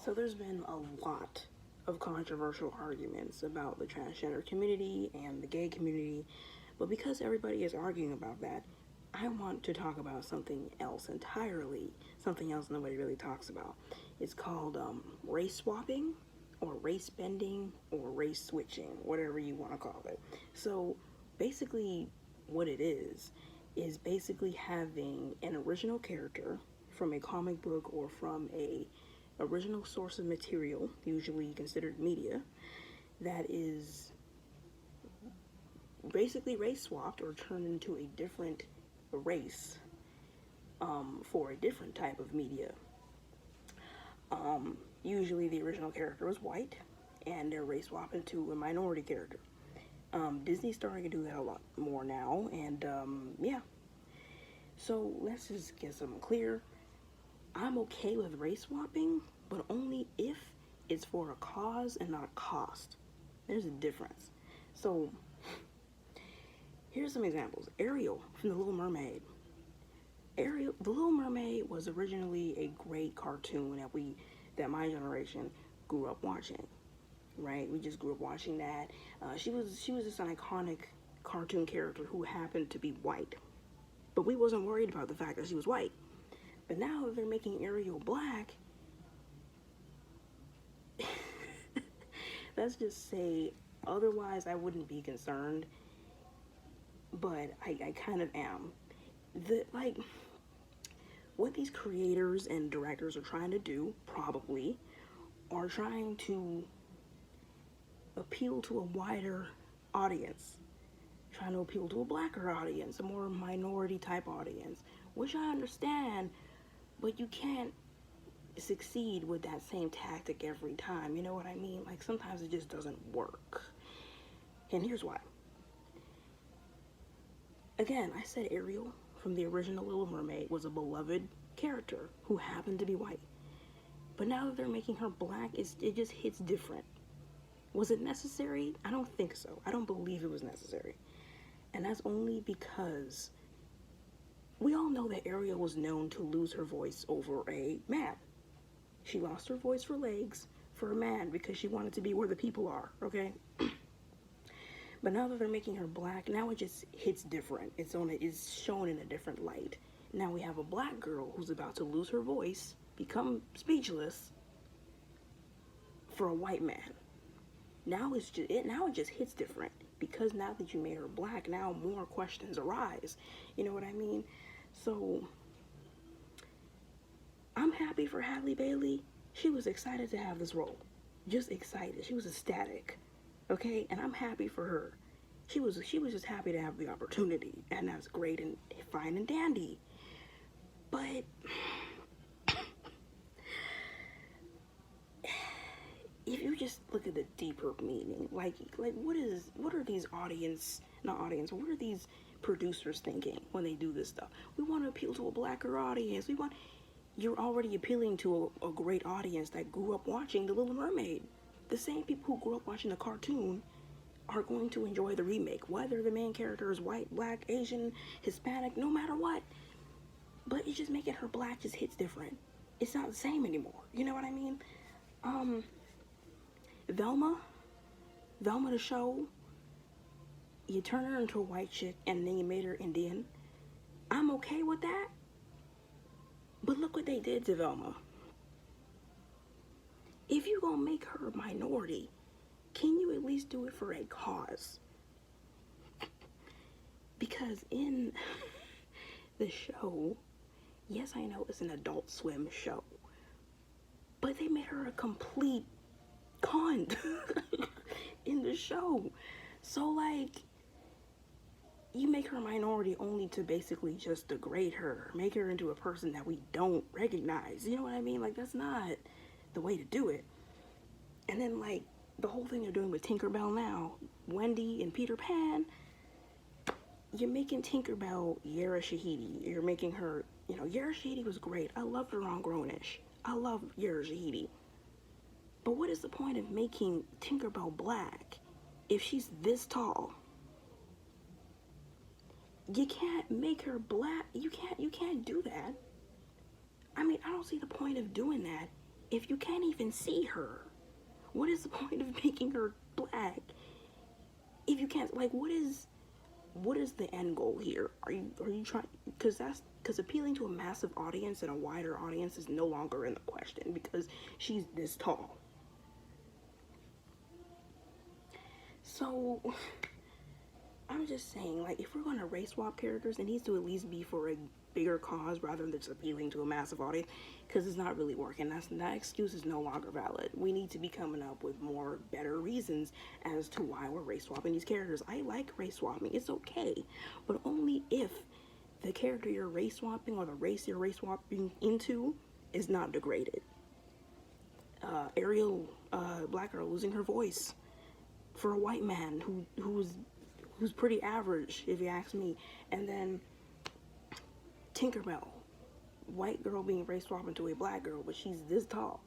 So there's been a lot of controversial arguments about the transgender community and the gay community, but because everybody is arguing about that, I want to talk about something else entirely, something else nobody really talks about. It's called race swapping, or race bending, or race switching, whatever you want to call it. So basically, what it is basically having an original character from a comic book or from a original source of material, usually considered media, that is basically race swapped or turned into a different race for a different type of media. Usually the original character was white and they're race swapping to a minority character. Disney's starting to do that a lot more now, and yeah. So let's just get something clear. I'm okay with race swapping, but only if it's for a cause and not a cost. There's a difference. So here's some examples. Ariel from The Little Mermaid. Ariel, The Little Mermaid was originally a great cartoon that my generation grew up watching. Right? We just grew up watching that. She was just an iconic cartoon character who happened to be white. But we wasn't worried about the fact that she was white. But now they're making Ariel black. Let's just say, otherwise I wouldn't be concerned. But I kind of am. What these creators and directors are trying to do, probably, are trying to appeal to a wider audience, trying to appeal to a blacker audience, a more minority type audience, which I understand, but you can't succeed with that same tactic every time. You know what I mean? Like, sometimes it just doesn't work. And here's why. Again, I said Ariel from the original Little Mermaid was a beloved character who happened to be white. But now that they're making her black, it just hits different. Was it necessary? I don't think so. I don't believe it was necessary. And that's only because we all know that Ariel was known to lose her voice over a man. She lost her voice for legs for a man because she wanted to be where the people are, okay? But now that they're making her black, now it just hits different. It's shown in a different light. Now we have a black girl who's about to lose her voice, become speechless for a white man. Now it just hits different because now that you made her black, now more questions arise. You know what I mean? So I'm happy for Halle Bailey. She was excited to have this role. Just excited. She was ecstatic. Okay? And I'm happy for her. She was just happy to have the opportunity, and that's great and fine and dandy. But if you just look at the deeper meaning, what are these what are these producers thinking when they do this stuff? We want to appeal to a blacker audience. You're already appealing to a great audience that grew up watching The Little Mermaid. The same people who grew up watching the cartoon are going to enjoy the remake, whether the main character is white, black, Asian, Hispanic, no matter what. But it's just making her black just hits different. It's not the same anymore. You know what I mean? Velma the show, you turn her into a white chick and then you made her Indian. I'm okay with that. But look what they did to Velma. If you're gonna make her a minority, can you at least do it for a cause? Because in the show, yes, I know it's an Adult Swim show, but they made her a complete cunt in the show. So, like, you make her a minority only to basically just degrade her, make her into a person that we don't recognize. You know what I mean? Like, that's not the way to do it. And then, like, the whole thing they're doing with Tinkerbell now, Wendy and Peter Pan, you're making Tinkerbell Yara Shahidi. You're making her, Yara Shahidi was great. I loved her on Grownish. I love Yara Shahidi. But what is the point of making Tinkerbell black if she's this tall? You can't make her black. You can't do that. I mean, I don't see the point of doing that if you can't even see her? What is the point of making her black if you can't, like, what is the end goal here? Are you trying, because appealing to a massive audience and a wider audience is no longer in the question because she's this tall. So I'm just saying, like, if we're going to race swap characters, it needs to at least be for a bigger cause rather than just appealing to a massive audience, because it's not really working. That excuse is no longer valid. We need to be coming up with more better reasons as to why we're race swapping these characters. I like race swapping, it's okay, but only if the character you're race swapping or the race you're race swapping into is not degraded. Ariel, black girl, losing her voice for a white man who's pretty average, if you ask me. And then Tinkerbell, white girl being race swapped into a black girl, but she's this tall.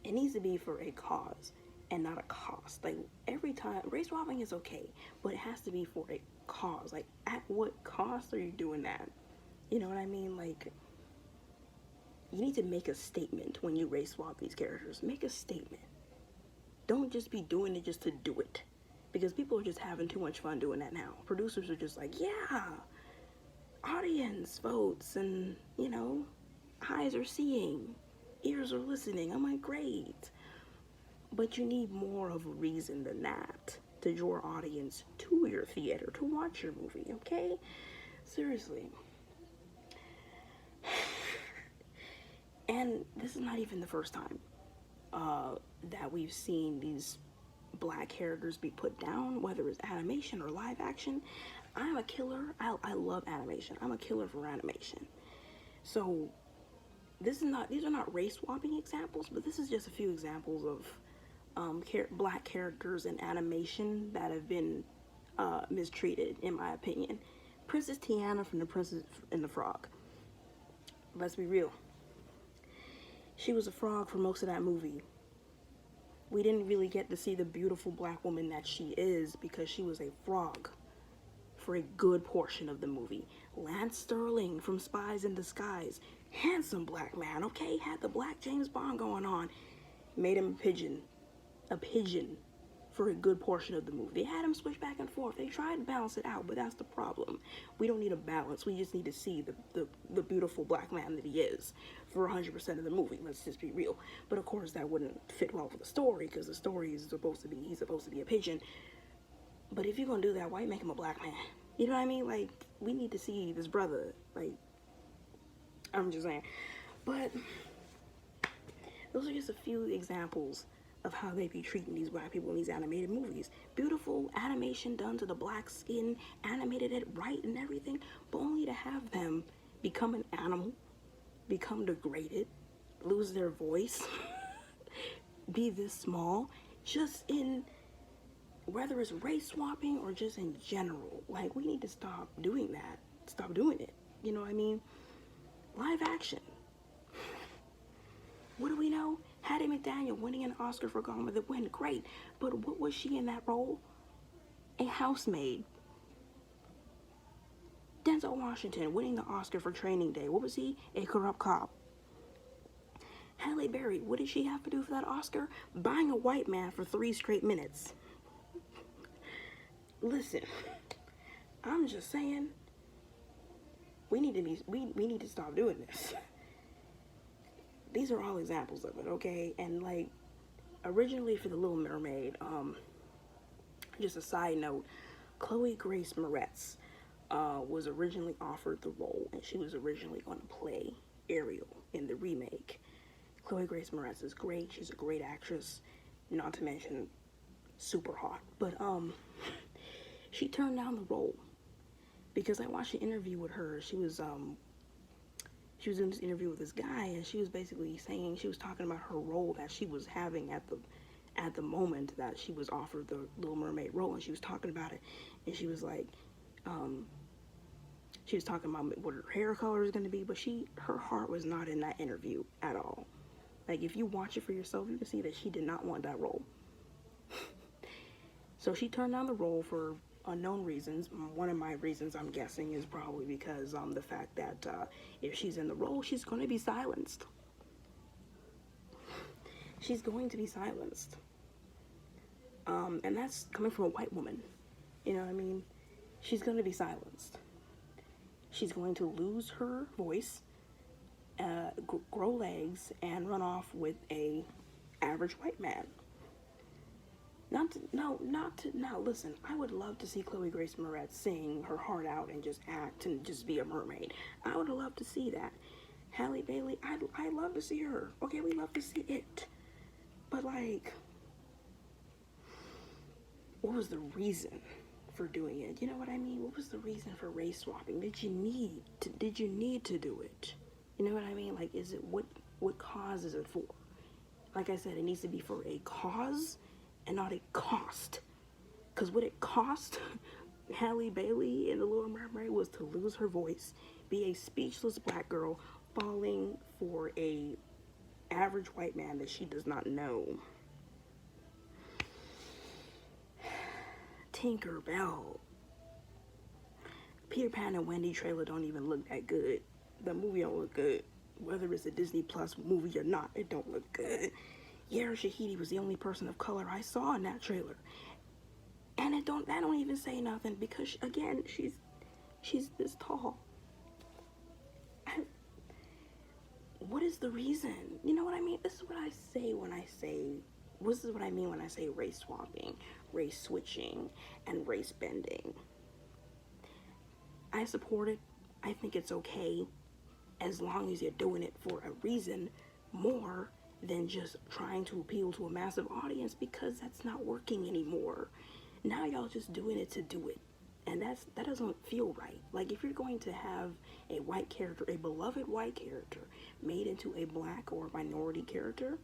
It needs to be for a cause and not a cost. Like, every time, race swapping is okay, but it has to be for a cause. Like, at what cost are you doing that? You know what I mean? Like, you need to make a statement when you race swap these characters. Make a statement. Don't just be doing it just to do it, because people are just having too much fun doing that now. Producers are just like, yeah, audience votes, and, you know, eyes are seeing, ears are listening. I'm like, great. But you need more of a reason than that to draw audience to your theater to watch your movie, okay? Seriously. And this is not even the first time that we've seen these black characters be put down, whether it's animation or live action. I'm a killer. I love animation. I'm a killer for animation. So these are not race swapping examples, but this is just a few examples of black characters in animation that have been mistreated, in my opinion. Princess Tiana from The Princess and the Frog. Let's be real. She was a frog for most of that movie. We didn't really get to see the beautiful black woman that she is because she was a frog for a good portion of the movie. Lance Sterling from Spies in Disguise, handsome black man, okay? Had the black James Bond going on. Made him a pigeon for a good portion of the movie. They had him switch back and forth. They tried to balance it out, but that's the problem. We don't need a balance. We just need to see the beautiful black man that he is for 100% of the movie. Let's just be real. But of course, that wouldn't fit well with the story, because the story is he's supposed to be a pigeon. But if you're gonna do that, why make him a black man? You know what I mean? Like, we need to see this brother. Like, I'm just saying. But those are just a few examples of how they be treating these black people in these animated movies. Beautiful animation done to the black skin, animated it right and everything, but only to have them become an animal, become degraded, lose their voice, be this small, just in, whether it's race swapping or just in general. Like, we need to stop doing that. Stop doing it. You know what I mean? Live action. What do we know? Hattie McDaniel winning an Oscar for Gone with the Wind, great. But what was she in that role? A housemaid. Denzel Washington winning the Oscar for Training Day. What was he? A corrupt cop. Halle Berry, what did she have to do for that Oscar? Buying a white man for 3 straight minutes. Listen, I'm just saying, we need to stop doing this. These are all examples of it, okay? And, like, originally for The Little Mermaid, just a side note, Chloe Grace Moretz was originally offered the role, and she was originally going to play Ariel in the remake. Chloe Grace Moretz is great. She's a great actress, not to mention super hot. But she turned down the role because I watched an interview with her. She was in this interview with this guy, and she was basically saying, she was talking about her role that she was having at the moment that she was offered the Little Mermaid role, and she was talking about it, and she was like, she was talking about what her hair color is going to be, but her heart was not in that interview at all. Like, if you watch it for yourself, you can see that she did not want that role. So she turned down the role for unknown reasons. One of my reasons, I'm guessing, is probably because the fact that if she's in the role, she's going to be silenced. she's going to be silenced. And that's coming from a white woman. You know what I mean? She's going to be silenced. She's going to lose her voice, grow legs, and run off with a average white man. Now listen, I would love to see Chloe Grace Moretz sing her heart out and just act and just be a mermaid. I would love to see that. Halle Bailey, I'd love to see her. Okay, we love to see it. But like, what was the reason for doing it? You know what I mean? What was the reason for race swapping? Did you need to do it? You know what I mean? Like, is it what cause is it for? Like I said, it needs to be for a cause and not a cost. Because what it cost Halle Bailey in The Little Mermaid was to lose her voice, be a speechless black girl falling for a average white man that she does not know. Tinkerbell. Peter Pan and Wendy trailer don't even look that good. The movie don't look good. Whether it's a Disney Plus movie or not, it don't look good. Yara Shahidi was the only person of color I saw in that trailer. And that don't even say nothing because, again, she's this tall. What is the reason? You know what I mean? This is what I say when I say, this is what I mean when I say race swapping, race switching, and race bending. I support it. I think it's okay as long as you're doing it for a reason more than just trying to appeal to a massive audience, because that's not working anymore. Now y'all just doing it to do it. And that doesn't feel right. Like, if you're going to have a white character, a beloved white character, made into a black or minority character,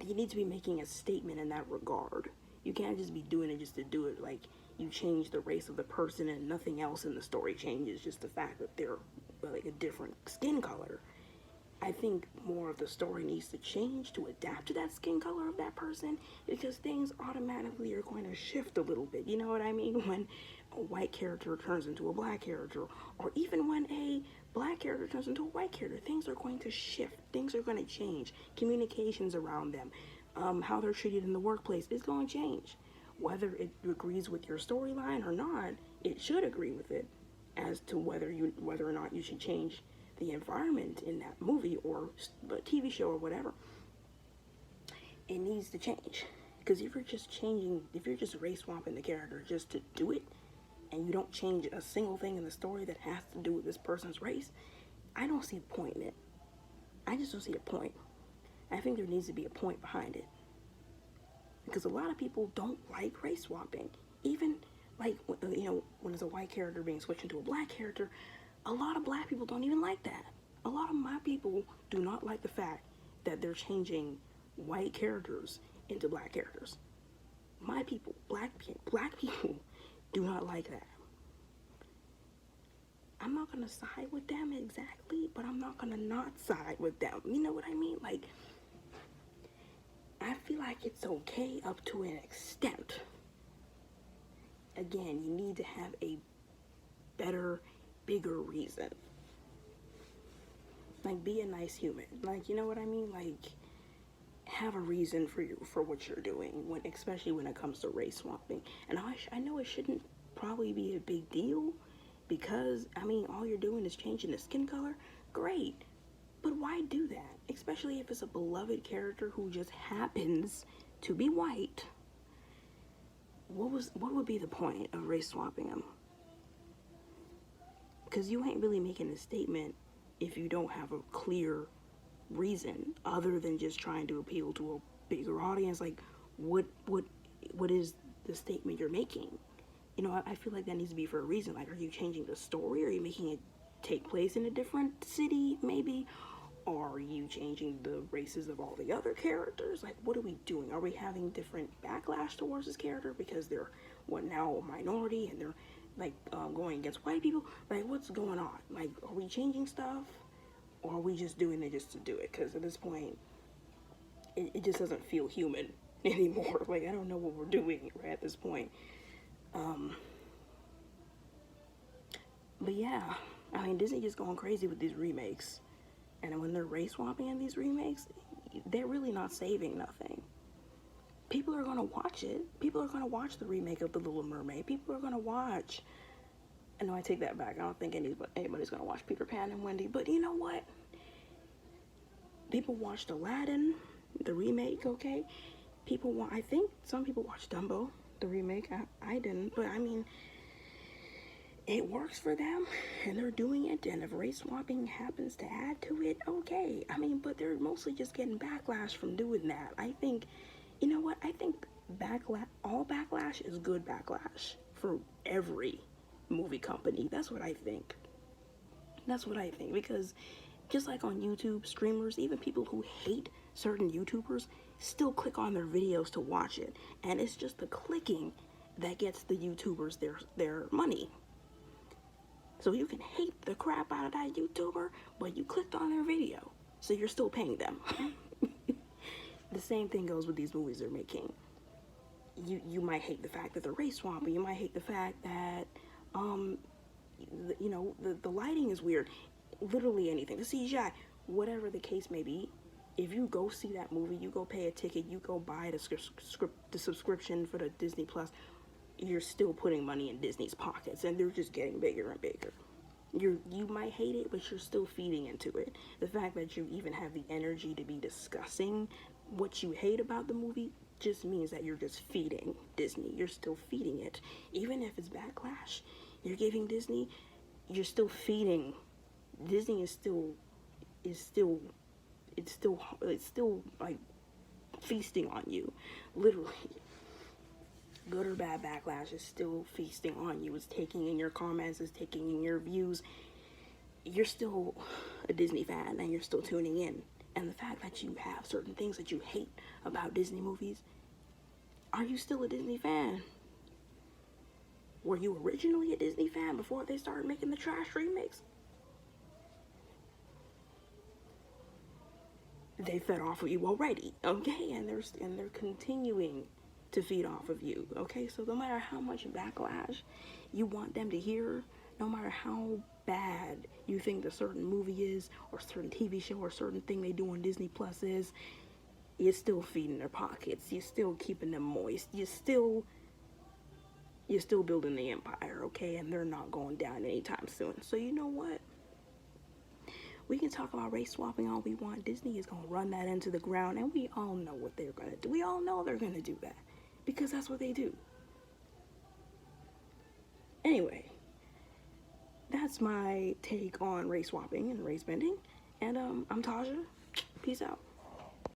you need to be making a statement in that regard. You can't just be doing it just to do it. Like, you change the race of the person and nothing else in the story changes, just the fact that they're like a different skin color. I think more of the story needs to change to adapt to that skin color of that person, because things automatically are going to shift a little bit. You know what I mean? When a white character turns into a black character, or even when a black character turns into a white character, things are going to shift. Things are going to change. Communications around them, how they're treated in the workplace is going to change. Whether it agrees with your storyline or not, it should agree with it as to whether or not you should change the environment in that movie or the TV show or whatever. It needs to change, because if you're just race swapping the character just to do it, and you don't change a single thing in the story that has to do with this person's race, I don't see the point in it. I just don't see the point. I think there needs to be a point behind it, because a lot of people don't like race swapping. Even like, you know, when there's a white character being switched into a black character, a lot of black people don't even like that. A lot of my people do not like the fact that they're changing white characters into black characters. My people, black people, do not like that. I'm not gonna side with them exactly, but I'm not gonna not side with them. You know what I mean? Like, I feel like it's okay up to an extent. Again, you need to have a better, bigger reason. Like, be a nice human. Like, you know what I mean? Like, have a reason for what you're doing, especially when it comes to race swapping. And I know it shouldn't probably be a big deal, because, I mean, all you're doing is changing the skin color. Great. But why do that? Especially if it's a beloved character who just happens to be white. What would be the point of race swapping them? Because you ain't really making a statement if you don't have a clear reason other than just trying to appeal to a bigger audience. Like, what is the statement you're making? You know, I feel like that needs to be for a reason. Like, are you changing the story? Are you making it take place in a different city, maybe? Or are you changing the races of all the other characters? Like, what are we doing? Are we having different backlash towards this character because they're now a minority and they're like going against white people? Like, what's going on? Like, are we changing stuff, or are we just doing it just to do it? Because at this point, it just doesn't feel human anymore. Like, I don't know what we're doing right at this point. But yeah, I mean, Disney just going crazy with these remakes. And when they're race swapping in these remakes, they're really not saving nothing. People are gonna watch it. People are gonna watch the remake of The Little Mermaid. People are gonna watch. I know I take that back. I don't think anybody's gonna watch Peter Pan and Wendy. But you know what? People watched Aladdin, the remake. Okay, people want. I think some people watched Dumbo, the remake. I didn't, but I mean, it works for them, and they're doing it. And if race swapping happens to add to it, okay. I mean, but they're mostly just getting backlash from doing that. I think, you know what? I think all backlash is good backlash for every movie company. That's what I think. That's what I think, because just like on YouTube, streamers, even people who hate certain YouTubers, still click on their videos to watch it. And it's just the clicking that gets the YouTubers their money. So you can hate the crap out of that YouTuber, but you clicked on their video, so you're still paying them. The same thing goes with these movies they're making. You might hate the fact that they're race swapping. You might hate the fact that, the lighting is weird. Literally anything. The CGI, whatever the case may be. If you go see that movie, you go pay a ticket, you go buy the subscription for the Disney Plus, you're still putting money in Disney's pockets, and they're just getting bigger and bigger. You might hate it, but you're still feeding into it. The fact that you even have the energy to be discussing what you hate about the movie just means that you're just feeding Disney. You're still feeding it. Even if it's backlash you're giving Disney, you're still feeding. Disney is still like feasting on you, literally. Good or bad backlash is still feasting on you. It's taking in your comments, it's taking in your views. You're still a Disney fan, and you're still tuning in. And the fact that you have certain things that you hate about Disney movies, are you still a Disney fan? Were you originally a Disney fan before they started making the trash remakes? They fed off of you already, okay? And they're continuing to feed off of you, okay? So no matter how much backlash you want them to hear, no matter how bad you think a certain movie is, or certain TV show, or certain thing they do on Disney Plus is, you're still feeding their pockets. You're still keeping them moist. You're still building the empire, okay? And they're not going down anytime soon. So you know what? We can talk about race swapping all we want. Disney is going to run that into the ground, and we all know what they're going to do. We all know they're going to do that, because that's what they do. Anyway, that's my take on race swapping and race bending. And I'm Taja. Peace out.